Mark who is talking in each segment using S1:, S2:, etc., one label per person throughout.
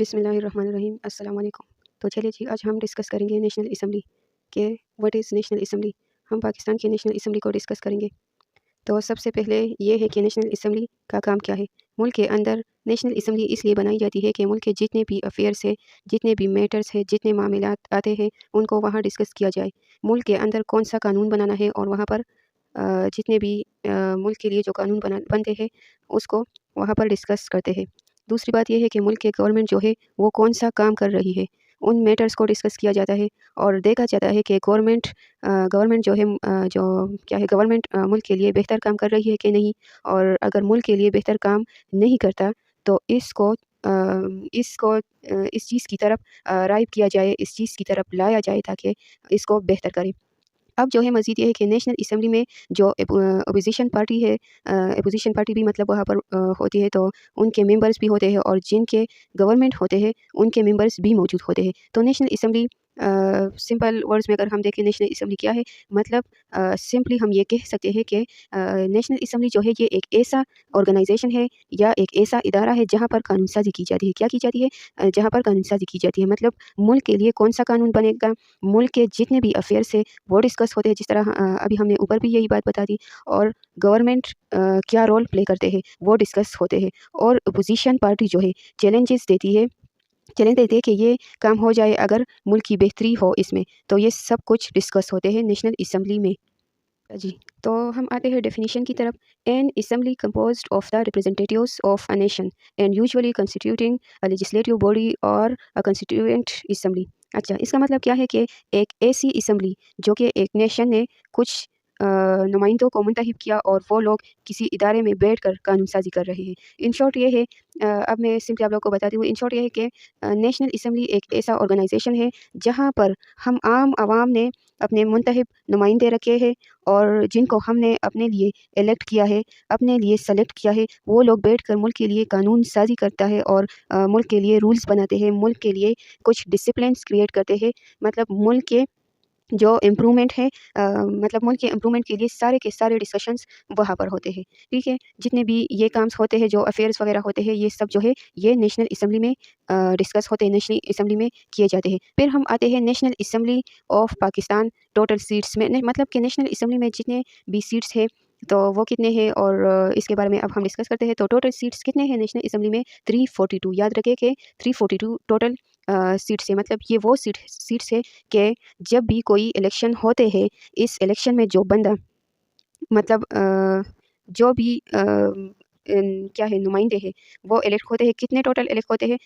S1: बिस्मिल्लाहिर्रहमानिर्रहीम। अस्सलाम वालेकुम। तो चलिए जी, आज हम डिस्कस करेंगे नेशनल असम्बली के व्हाट इज़ नेशनल असम्बली। हम पाकिस्तान की नेशनल असम्बली को डिस्कस करेंगे। तो सबसे पहले ये है कि नेशनल असम्बली का काम क्या है। मुल्क के अंदर नेशनल असम्बली इसलिए बनाई जाती है कि मुल्क के जितने भी अफेयर्स है, जितने भी मैटर्स है, जितने मामलात आते हैं, उनको वहाँ डिस्कस किया जाए। मुल्क के अंदर कौन सा कानून बनाना है और वहाँ पर जितने भी मुल्क के लिए जो कानून बनते हैं, उसको वहाँ पर डिस्कस करते हैं। दूसरी बात ये है कि मुल्क के गवर्नमेंट जो है वो कौन सा काम कर रही है, उन मैटर्स को डिस्कस किया जाता है और देखा जाता है कि गवर्नमेंट जो है जो क्या है गवर्नमेंट मुल्क के लिए बेहतर काम कर रही है कि नहीं। और अगर मुल्क के लिए बेहतर काम नहीं करता तो इस चीज़ की तरफ राइब किया जाए, इस चीज़ की तरफ लाया जाए ताकि इसको बेहतर करे। अब जो है मज़ीद ये है कि नेशनल असम्बली में जो अपोज़िशन पार्टी है, अपोज़िशन पार्टी भी मतलब वहाँ पर होती है, तो उनके मेंबर्स भी होते हैं और जिनके गवर्नमेंट होते हैं उनके मेंबर्स भी मौजूद होते हैं। तो नेशनल असम्बली सिंपल वर्ड्स में अगर हम देखें नेशनल असम्बली क्या है, मतलब सिंपली हम ये कह सकते हैं कि नेशनल असम्बली जो है ये एक ऐसा ऑर्गेनाइजेशन है या एक ऐसा इदारा है जहाँ पर कानून साज़ी की जाती है। क्या की जाती है? जहाँ पर कानून साज़ी की जाती है, मतलब मुल्क के लिए कौन सा कानून बनेगा, मुल्क के जितने भी अफेयर्स है वो डिस्कस होते हैं, जिस तरह अभी हमने ऊपर भी यही बात बता दी। और गवर्नमेंट क्या रोल प्ले करते हैं वो डिस्कस होते हैं। और अपोजिशन पार्टी जो है चैलेंज देती है कि ये काम हो जाए अगर मुल्क की बेहतरी हो इसमें, तो ये सब कुछ डिस्कस होते हैं नेशनल असम्बली में। जी, तो हम आते हैं डेफिनेशन की तरफ। N assembly composed of the representatives of a nation and usually constituting a legislative body और अ कंस्टिट्यूएंट असेंबली। अच्छा, इसका मतलब क्या है कि एक ऐसी असेंबली जो कि एक नेशन ने कुछ नुमाइंदों को मुंतखब किया और वो लोग किसी इदारे में बैठकर कानून साजी कर रहे हैं। इन शॉर्ट ये है, अब मैं सिंपली आप लोग को बताती हूँ। इन शॉर्ट ये है कि नेशनल असेंबली एक ऐसा ऑर्गेनाइजेशन है जहाँ पर हम आम आवाम ने अपने मुंतखब नुमाइंदे रखे हैं और जिनको हमने अपने लिए इलेक्ट किया है, अपने लिए सेलेक्ट किया है, वो लोग बैठकर मुल्क के लिए कानून साज़ी करता है और मुल्क के लिए रूल्स बनाते हैं, मुल्क के लिए कुछ डिसिप्लिन्स क्रिएट करते हैं। मतलब मुल्क के जो इम्प्रूवमेंट है, मतलब मुल्क के इम्प्रूवमेंट के लिए सारे के सारे डिस्कशंस वहाँ पर होते हैं, ठीक है। जितने भी ये काम्स होते हैं, जो अफेयर्स वगैरह होते हैं, ये सब जो है ये नेशनल असम्बली में डिस्कस होते हैं, नेशनल असम्बली में किए जाते हैं। फिर हम आते हैं national assembly of Pakistan. Total seats में मतलब कि नेशनल असम्बली में जितने भी सीट्स है तो वो कितने हैं, और इसके बारे में अब हम डिस्कस करते हैं। तो टोटल सीट्स कितने हैं नेशनल असम्बली में? 342। याद रखें कि 342 टोटल सीट्स है। मतलब ये वो सीट्स है कि जब भी कोई इलेक्शन होते हैं, इस इलेक्शन में जो बंदा मतलब जो भी क्या है नुमाइंदे हैं वो इलेक्ट होते हैं। कितने टोटल इलेक्ट होते हैं?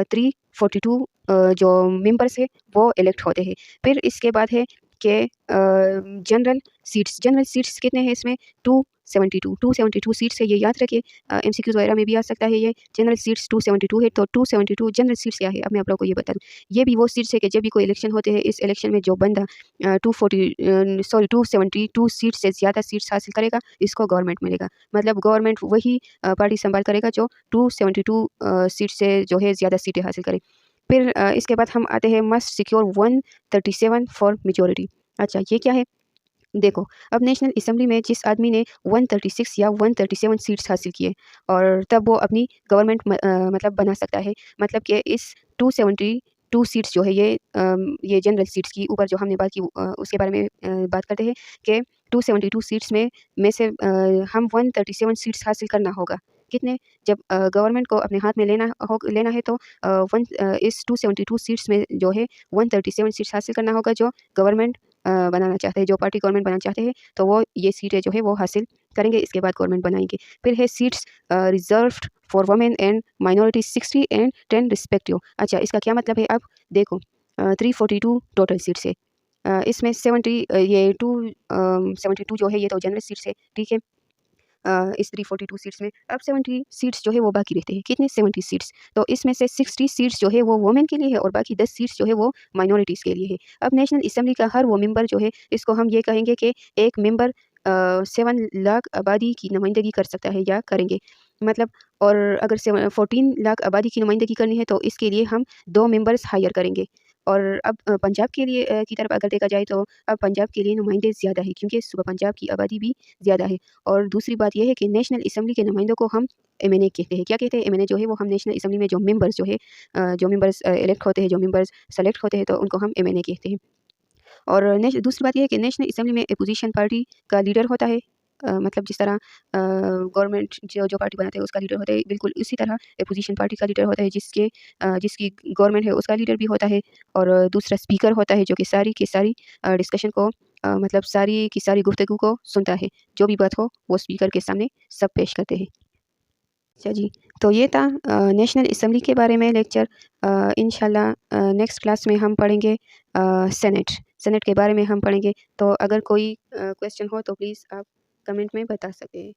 S1: 342 जो मेंबर्स है वो इलेक्ट होते हैं। फिर इसके बाद है कि जनरल सीट्स कितने हैं इसमें? 272 सीट्स है, ये याद रखिए। एमसीक्यूज वगैरह में भी आ सकता है ये। जनरल सीट्स 272 है, तो 272 जनरल सीट्स क्या है, अब मैं आप लोगों को ये बता दूँ। ये भी वो सीट्स है कि जब भी कोई इलेक्शन होते हैं, इस इलेक्शन में जो बंदा 272 सीट से ज़्यादा सीट्स हासिल करेगा, इसको गवर्नमेंट मिलेगा। मतलब गवर्नमेंट वही पार्टी संभाल करेगा जो 272 सीट से जो है ज़्यादा सीटें हासिल करे। फिर इसके बाद हम आते हैं मस्ट सिक्योर 137 फॉर मेजॉरिटी। अच्छा, ये क्या है? देखो, अब नेशनल असम्बली में जिस आदमी ने 136 या 137 सीट्स हासिल किए और तब वो अपनी गवर्नमेंट मतलब बना सकता है। मतलब कि इस 272 सीट्स जो है ये जनरल सीट्स की ऊपर जो हमने बात की उसके बारे में बात करते हैं कि 272 सीट्स में से हम 137 सीट्स हासिल करना होगा। कितने? जब गवर्नमेंट को अपने हाथ में लेना है तो इस 272 सीट्स में जो है 137 सीट्स हासिल करना होगा, जो गवर्नमेंट बनाना चाहते हैं, जो पार्टी गवर्नमेंट बनाना चाहते हैं, तो वो ये सीटें जो है वो हासिल करेंगे, इसके बाद गवर्नमेंट बनाएंगे। फिर है seats reserved for women and minority 60 and 10 respective. अच्छा, इसका क्या मतलब है? अब देखो, 342 टोटल सीट्स है, इसमें 72 जो है ये तो जनरल सीट्स है, ठीक है। इस 342 सीट्स में अब 70 सीट्स जो है वो बाकी रहते हैं। कितने? 70 सीट्स। तो इसमें से 60 सीट्स जो है वो वुमेन के लिए है और बाकी 10 सीट्स जो है वो माइनॉरिटीज़ के लिए है। अब नेशनल असम्बली का हर वो मेंबर जो है, इसको हम ये कहेंगे कि एक मेंबर 7 लाख आबादी की नुमाइंदगी कर सकता है या करेंगे। मतलब, और अगर 14 लाख आबादी की नुमाइंदगी करनी है तो इसके लिए हम 2 मेंबर्स हायर करेंगे। اور اب پنجاب کے لیے کی طرف اگر دیکھا جائے تو اب پنجاب کے لیے نمائندے زیادہ ہیں، کیونکہ صوبہ پنجاب کی آبادی بھی زیادہ ہے۔ اور دوسری بات یہ ہے کہ نیشنل اسمبلی کے نمائندوں کو ہم ایم این اے کہتے ہیں۔ کیا کہتے ہیں؟ ایم این اے جو ہے وہ ہم نیشنل اسمبلی میں جو ممبرز جو ہے جو ممبرز الیکٹ ہوتے ہیں، جو ممبرز سلیکٹ ہوتے ہیں، تو ان کو ہم ایم این اے کہتے ہیں۔ اور دوسری بات یہ ہے کہ نیشنل اسمبلی میں اپوزیشن پارٹی کا لیڈر ہوتا ہے، مطلب جس طرح گورنمنٹ جو پارٹی بناتے ہیں اس کا لیڈر ہوتا ہے، بالکل اسی طرح اپوزیشن پارٹی کا لیڈر ہوتا ہے، جس کی گورنمنٹ ہے اس کا لیڈر بھی ہوتا ہے۔ اور دوسرا اسپیکر ہوتا ہے جو کہ ساری کی ساری ڈسکشن کو مطلب ساری کی ساری گفتگو کو سنتا ہے، جو بھی بات ہو وہ اسپیکر کے سامنے سب پیش کرتے ہیں۔ اچھا جی، تو یہ تھا نیشنل اسمبلی کے بارے میں لیکچر۔ انشاءاللہ نیکسٹ کلاس میں ہم پڑھیں گے سینٹ کے بارے میں ہم پڑھیں گے۔ تو اگر کوئی کویسچن ہو تو پلیز آپ کمنٹ میں بتا سکتے ہیں۔